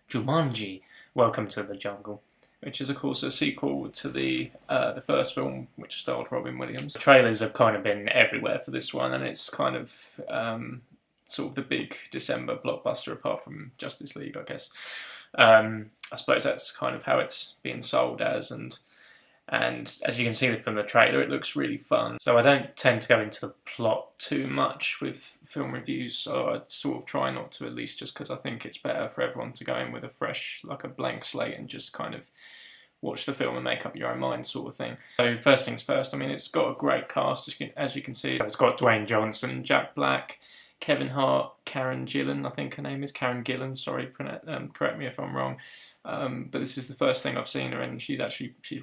Jumanji, Welcome to the Jungle, which is of course a sequel to the first film, which starred Robin Williams. The trailers have kind of been everywhere for this one, and it's kind of sort of the big December blockbuster, apart from Justice League, I guess. I suppose that's kind of how it's being sold as, and as you can see from the trailer, it looks really fun. So I don't tend to go into the plot too much with film reviews, so I sort of try not to, at least just because I think it's better for everyone to go in with a fresh, like a blank slate, and just kind of watch the film and make up your own mind sort of thing. So first things first, I mean, it's got a great cast, as you can see. It's got Dwayne Johnson, Jack Black, Kevin Hart, Karen Gillan, I think her name is, Karen Gillan, sorry, correct me if I'm wrong. But this is the first thing I've seen her in, and she's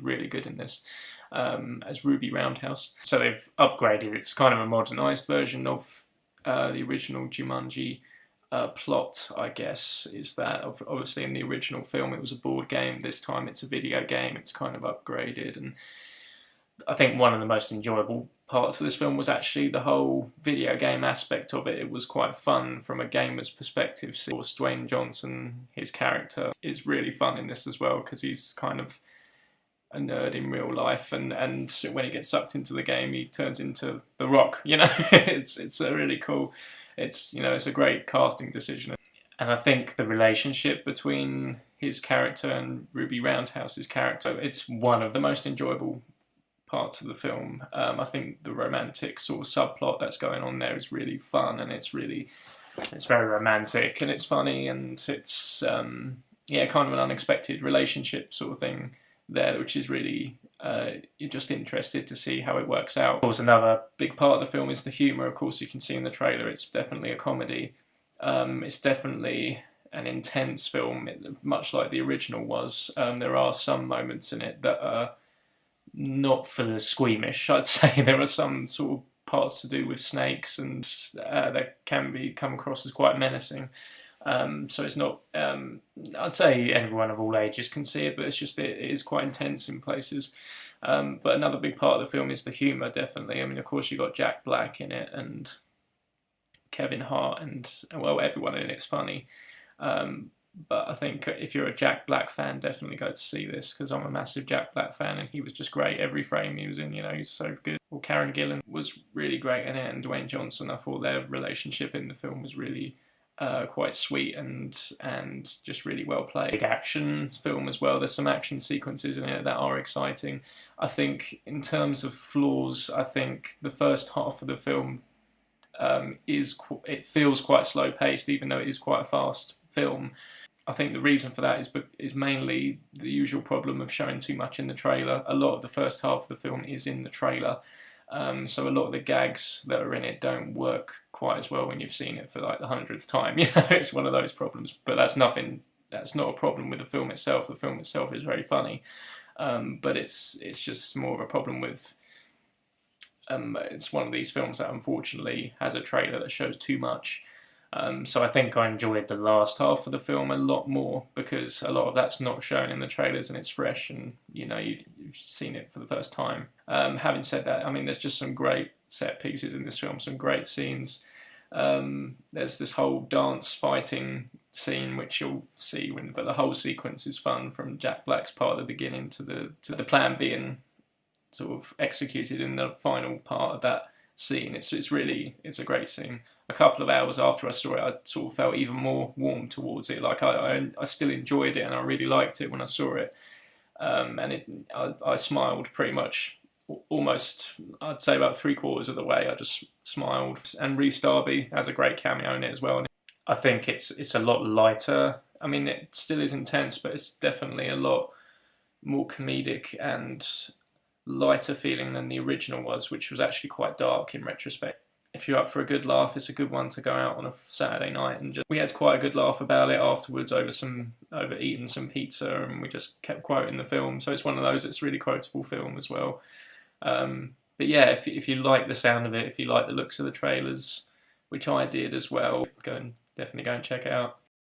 really good in this, as Ruby Roundhouse. So they've upgraded, it's kind of a modernised version of the original Jumanji plot, I guess, is that obviously in the original film it was a board game, this time it's a video game, it's kind of upgraded, and I think one of the most enjoyable parts of this film was actually the whole video game aspect of it. It was quite fun from a gamer's perspective. Of course, Dwayne Johnson, his character, is really fun in this as well, because he's kind of a nerd in real life, and when he gets sucked into the game, he turns into The Rock, you know. it's a really cool, it's a great casting decision. And I think the relationship between his character and Ruby Roundhouse's character, it's one of the most enjoyable parts of the film. I think the romantic sort of subplot that's going on there is really fun, and it's very romantic, and it's funny, and it's kind of an unexpected relationship sort of thing there, which is really you're just interested to see how it works out. Of course, another big part of the film is the humour. Of course, you can see in the trailer it's definitely a comedy. It's definitely an intense film, much like the original was. There are some moments in it that are not for the squeamish, I'd say. There are some sort of parts to do with snakes, and that can come across as quite menacing. So it's not, I'd say everyone of all ages can see it, but it is quite intense in places. But another big part of the film is the humour, definitely. I mean, of course, you've got Jack Black in it, and Kevin Hart, and well, everyone in it's funny. But I think if you're a Jack Black fan, definitely go to see this, because I'm a massive Jack Black fan, and he was just great every frame he was in, he's so good. Well, Karen Gillan was really great in it, and Dwayne Johnson, I thought their relationship in the film was really quite sweet and just really well played. Big action film as well, there's some action sequences in it that are exciting. I think in terms of flaws, I think the first half of the film it feels quite slow paced, even though it is quite a fast film. I think the reason for that is mainly the usual problem of showing too much in the trailer. A lot of the first half of the film is in the trailer, so a lot of the gags that are in it don't work quite as well when you've seen it for like the 100th time. It's one of those problems, but that's not a problem with the film itself. The film itself is very funny, but it's just more of a problem with it's one of these films that unfortunately has a trailer that shows too much. So I think I enjoyed the last half of the film a lot more, because a lot of that's not shown in the trailers, and it's fresh, and you've seen it for the first time. Having said that, I mean, there's just some great set pieces in this film, some great scenes. There's this whole dance fighting scene, which you'll see but the whole sequence is fun, from Jack Black's part at the beginning to the plan being sort of executed in the final part of that scene. It's a great scene. A couple of hours after I saw it, I sort of felt even more warm towards it. Like I still enjoyed it, and I really liked it when I saw it. And I smiled pretty much, almost, I'd say about 3/4 of the way. I just smiled. And Rhys Darby has a great cameo in it as well. And I think it's a lot lighter. I mean, it still is intense, but it's definitely a lot more comedic and lighter feeling than the original was, which was actually quite dark in retrospect. If you're up for a good laugh, it's a good one to go out on a Saturday night, and we had quite a good laugh about it afterwards over eating some pizza, and we just kept quoting the film. So it's one of those, it's a really quotable film as well. But yeah, if you like the sound of it, if you like the looks of the trailers, which I did as well, definitely go and check it out.